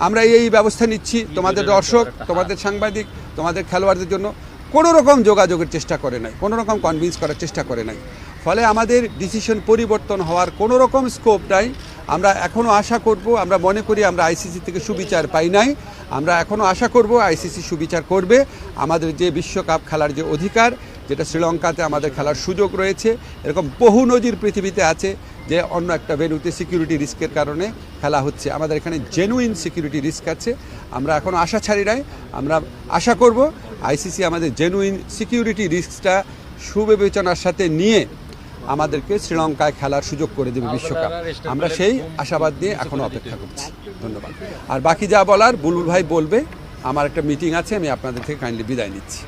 আমরা এই ব্যবস্থা নিচ্ছি তোমাদের দর্শক, তোমাদের সাংবাদিক, তোমাদের খেলোয়াড়দের জন্য কোনো রকম যোগাযোগের চেষ্টা করে নাই, কোনো রকম কনভিন্স করার চেষ্টা করে নাই। ফলে আমাদের ডিসিশন পরিবর্তন হওয়ার কোনো রকম স্কোপ নাই। আমরা এখনও আশা করব, আমরা মনে করি আমরা আইসিসি থেকে সুবিচার পাই নাই, আমরা এখনও আশা করব আইসিসি সুবিচার করবে। আমাদের যে বিশ্বকাপ খেলার যে অধিকার, যেটা শ্রীলঙ্কাতে আমাদের খেলার সুযোগ রয়েছে, এরকম বহু নজির পৃথিবীতে আছে যে অন্য একটা ভেন্যুতে সিকিউরিটি রিস্কের কারণে খেলা হচ্ছে। আমাদের এখানে জেনুইন সিকিউরিটি রিস্ক আছে, আমরা এখনও আশা ছাড়ি নাই। আমরা আশা করব আইসিসি আমাদের জেনুইন সিকিউরিটি রিস্কটা সুবিবেচনার সাথে নিয়ে আমাদেরকে শ্রীলঙ্কায় খেলার সুযোগ করে দেবে বিশ্বকাপ। আমরা সেই আশাবাদ নিয়ে এখনও অপেক্ষা করছি। ধন্যবাদ। আর বাকি যা বলার বুলবুল ভাই বলবে। আমার একটা মিটিং আছে, আমি আপনাদের থেকে কাইন্ডলি বিদায় নিচ্ছি।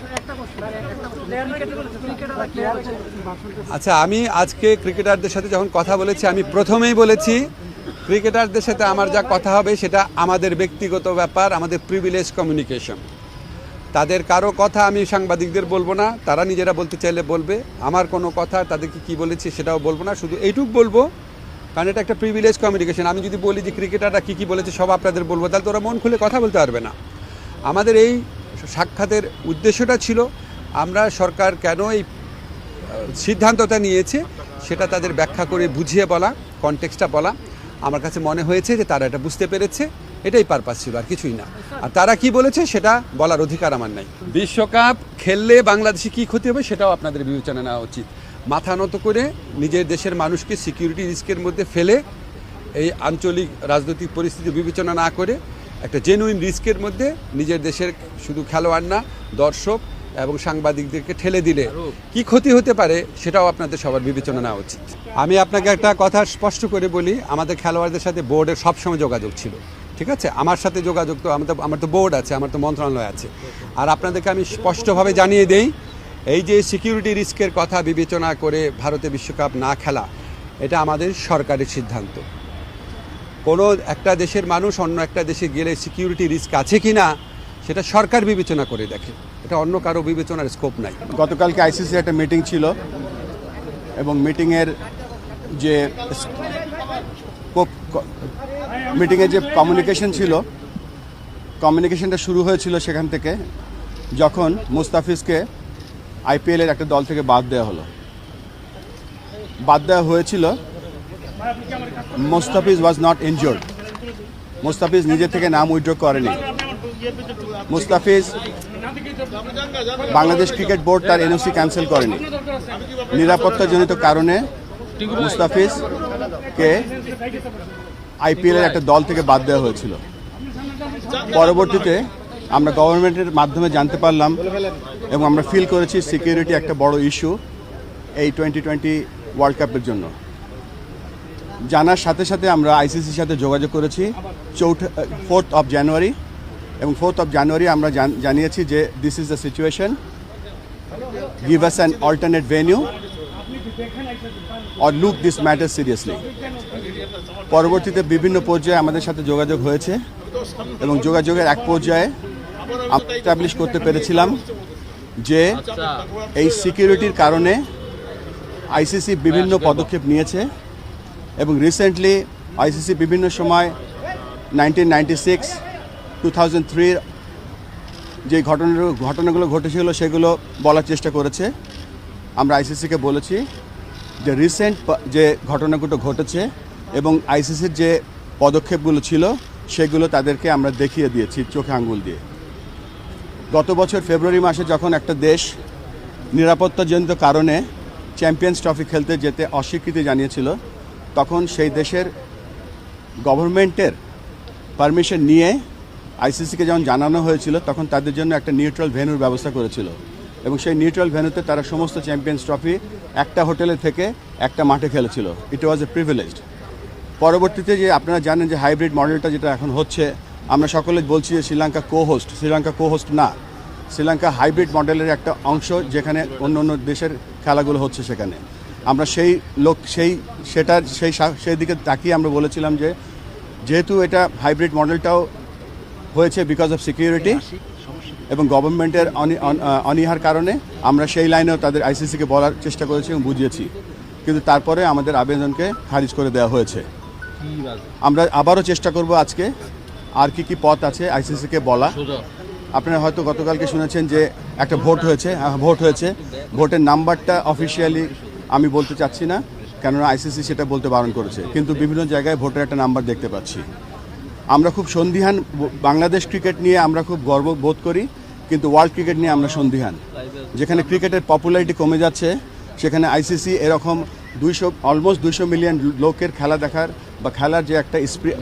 আচ্ছা, আমি আজকে ক্রিকেটারদের সাথে যখন কথা বলেছি, আমি প্রথমেই বলেছি ক্রিকেটারদের সাথে আমার যা কথা হবে সেটা আমাদের ব্যক্তিগত ব্যাপার, আমাদের প্রিভিলেজ কমিউনিকেশন। তাদের কারো কথা আমি সাংবাদিকদের বলবো না, তারা নিজেরা বলতে চাইলে বলবে। আমার কোনো কথা তাদেরকে কি বলেছি সেটাও বলবো না, শুধু এইটুক বলবো, কারণ এটা একটা প্রিভিলেজ কমিউনিকেশন। আমি যদি বলি যে ক্রিকেটাররা কী বলেছে সব আপনাদের বলবো, তাহলে তো ওরা মন খুলে কথা বলতে পারবে না। আমাদের এই সাক্ষাতের উদ্দেশ্যটা ছিল আমরা সরকার কেন এই সিদ্ধান্তটা নিয়েছে সেটা তাদের ব্যাখ্যা করে বুঝিয়ে বলা, কনটেক্সটটা বলা। আমার কাছে মনে হয়েছে যে তারা এটা বুঝতে পেরেছে, এটাই পারপাস ছিল, আর কিছুই না। আর তারা কি বলেছে সেটা বলার অধিকার আমার নাই। বিশ্বকাপ খেললে বাংলাদেশে কী ক্ষতি হবে সেটাও আপনাদের বিবেচনা নেওয়া উচিত। মাথা নত করে নিজের দেশের মানুষকে সিকিউরিটি রিস্কের মধ্যে ফেলে এই আঞ্চলিক রাজনৈতিক পরিস্থিতি বিবেচনা না করে একটা জেনুইন রিস্কের মধ্যে নিজের দেশের শুধু খেলোয়াড় না, দর্শক এবং সাংবাদিকদেরকে ঠেলে দিলে কি ক্ষতি হতে পারে সেটাও আপনাদের সবার বিবেচনা নেওয়া উচিত। আমি আপনাকে একটা কথা স্পষ্ট করে বলি, আমাদের খেলোয়াড়দের সাথে বোর্ডের সবসময় যোগাযোগ ছিল, ঠিক আছে? আমার সাথে যোগাযোগ তো আমার তো বোর্ড আছে, আমার তো মন্ত্রণালয় আছে। আর আপনাদেরকে আমি স্পষ্টভাবে জানিয়ে দেই, এই যে সিকিউরিটি রিস্কের কথা বিবেচনা করে ভারতে বিশ্বকাপ না খেলা, এটা আমাদের সরকারের সিদ্ধান্ত। কোনো একটা দেশের মানুষ অন্য একটা দেশে গেলে সিকিউরিটি রিস্ক আছে কি না সেটা সরকার বিবেচনা করে দেখে, এটা অন্য কারো বিবেচনার স্কোপ নাই। গতকালকে আইসিসি একটা মিটিং ছিল এবং মিটিংয়ের যে কমিউনিকেশন ছিল, কমিউনিকেশনটা শুরু হয়েছিল সেখান থেকে যখন মুস্তাফিজকে আইপিএলের একটা দল থেকে বাদ দেওয়া হলো। বাদ দেওয়া হয়েছিল, Mustafiz was not injured, Mustafiz নিজে থেকে নাম উইথড্র করেনি। মুস্তাফিজ, বাংলাদেশ ক্রিকেট বোর্ড তার এনওসি ক্যান্সেল করেনি। নিরাপত্তাজনিত কারণে মুস্তাফিজকে আইপিএলের একটা দল থেকে বাদ দেওয়া হয়েছিল। পরবর্তীতে আমরা গভর্নমেন্টের মাধ্যমে জানতে পারলাম এবং আমরা ফিল করেছি সিকিউরিটি একটা বড় ইস্যু এই 2020 ওয়ার্ল্ড কাপের জন্য। জানার সাথে সাথে আমরা আইসিসির সাথে যোগাযোগ করেছি 4th of January, এবং 4th of January আমরা জানিয়েছি যে this is the situation, give us an alternate venue or look this matter seriously. পরবর্তীতে বিভিন্ন পর্যায়ে আমাদের সাথে যোগাযোগ হয়েছে এবং যোগাযোগের এক পর্যায়ে আমরা এস্টাবলিশ করতে পেরেছিলাম যে এই সিকিউরিটির কারণে আইসিসি বিভিন্ন পদক্ষেপ নিয়েছে এবং রিসেন্টলি আইসিসি বিভিন্ন সময় 1996, 2003 যে ঘটনাগুলো ঘটেছিল সেগুলো বলার চেষ্টা করেছে। আমরা আইসিসিকে বলেছি যে রিসেন্ট যে ঘটনাগুলো ঘটেছে এবং আইসিসির যে পদক্ষেপগুলো ছিল সেগুলো তাদেরকে আমরা দেখিয়ে দিয়েছি চোখে আঙ্গুল দিয়ে। গত বছর ফেব্রুয়ারি মাসে যখন একটা দেশ নিরাপত্তাজনিত কারণে চ্যাম্পিয়ন্স ট্রফি খেলতে যেতে অস্বীকৃতি জানিয়েছিল, তখন সেই দেশের গভর্নমেন্টের পারমিশন নিয়ে আইসিসিকে যখন জানানো হয়েছিল তখন তাদের জন্য একটা নিউট্রাল ভেন্যুর ব্যবস্থা করেছিল এবং সেই নিউট্রাল ভেন্যুতে তারা সমস্ত চ্যাম্পিয়ন্স ট্রফি একটা হোটেলে থেকে একটা মাঠে খেলেছিল। ইট ওয়াজ এ প্রিভিলেজড। পরবর্তীতে যে আপনারা জানেন যে হাইব্রিড মডেলটা যেটা এখন হচ্ছে, আমরা সকলে বলছি যে শ্রীলঙ্কা কো হোস্ট না, শ্রীলঙ্কা হাইব্রিড মডেলের একটা অংশ যেখানে অন্য অন্য দেশের খেলাগুলো হচ্ছে সেখানে। আমরা সেই দিকে তাকিয়ে আমরা বলেছিলাম যে যেহেতু এটা হাইব্রিড মডেলটাও হয়েছে বিকজ অফ সিকিউরিটি এবং গভর্নমেন্টের অনীহার কারণে আমরা সেই লাইনেও তাদের আইসিসিকে বলার চেষ্টা করেছি এবং বুঝিয়েছি, কিন্তু তারপরে আমাদের আবেদনকে খারিজ করে দেওয়া হয়েছে। আমরা আবারও চেষ্টা করব আজকে আর কি পথ আছে আইসিসিকে বলা। আপনারা হয়তো গতকালকে শুনেছেন যে একটা ভোট হয়েছে, ভোটের নাম্বারটা অফিসিয়ালি আমি বলতে চাচ্ছি না, কেননা আইসিসি সেটা বলতে বারণ করেছে, কিন্তু বিভিন্ন জায়গায় ভোটের একটা নাম্বার দেখতে পাচ্ছি। আমরা খুব সন্দিহান, বাংলাদেশ ক্রিকেট নিয়ে আমরা খুব গর্ব বোধ করি, কিন্তু ওয়ার্ল্ড ক্রিকেট নিয়ে আমরা সন্দিহান। যেখানে ক্রিকেটের পপুলারিটি কমে যাচ্ছে, সেখানে আইসিসি এরকম অলমোস্ট 200 মিলিয়ন লোকের খেলা দেখার বা খেলার যে একটা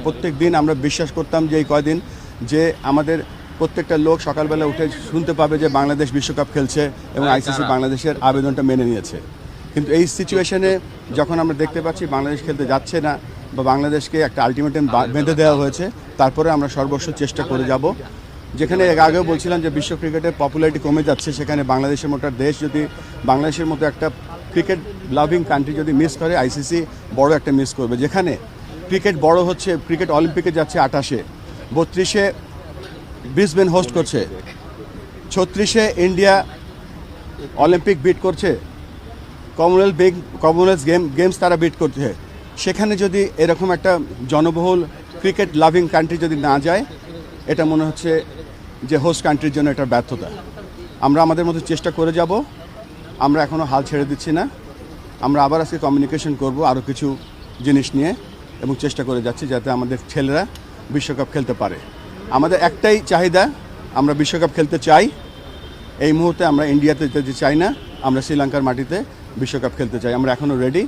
প্রত্যেক দিন আমরা বিশ্বাস করতাম যে এই কয়দিন যে আমাদের প্রত্যেকটা লোক সকালবেলা উঠে শুনতে পাবে যে বাংলাদেশ বিশ্বকাপ খেলছে এবং আইসিসি বাংলাদেশের আবেদনটা মেনে নিয়েছে। কিন্তু এই সিচুয়েশনে যখন আমরা দেখতে পাচ্ছি বাংলাদেশ খেলতে যাচ্ছে না বা বাংলাদেশকে একটা আলটিমেটাম বেঁধে দেওয়া হয়েছে, তারপরে আমরা সর্বস্ব চেষ্টা করে যাব। যেখানে আগেও বলছিলাম যে বিশ্ব ক্রিকেটের পপুলারিটি কমে যাচ্ছে, সেখানে বাংলাদেশের মতো দেশ যদি বাংলাদেশের মতো একটা ক্রিকেট লাভিং কান্ট্রি যদি মিস করে, আইসিসি বড় একটা মিস করবে। যেখানে ক্রিকেট বড় হচ্ছে, ক্রিকেট অলিম্পিকে যাচ্ছে 28-এ, 32-এ ব্রিসবেন হোস্ট করছে, 36-এ ইন্ডিয়া অলিম্পিক বিট করছে, কমনওয়েলথ গেমস তারা বিট করছে। সেখানে যদি এরকম একটা জনবহুল ক্রিকেট লাভিং কান্ট্রি যদি না যায়, এটা মনে হচ্ছে যে হোস্ট কান্ট্রির জন্য এটা ব্যর্থতা। আমরা আমাদের মতো চেষ্টা করে যাব, আমরা এখনও হাল ছেড়ে দিচ্ছি না। আমরা আবার আজকে কমিউনিকেশন করব আরও কিছু জিনিস নিয়ে এবং চেষ্টা করে যাচ্ছি যাতে আমাদের ছেলেরা বিশ্বকাপ খেলতে পারে। আমাদের একটাই চাহিদা, আমরা বিশ্বকাপ খেলতে চাই। এই মুহূর্তে আমরা ইন্ডিয়াতে যেতে চাই না, আমরা শ্রীলঙ্কার মাটিতে বিশ্বকাপ খেলতে চাই। আমরা এখনও রেডি,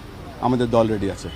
আমাদের দল রেডি আছে।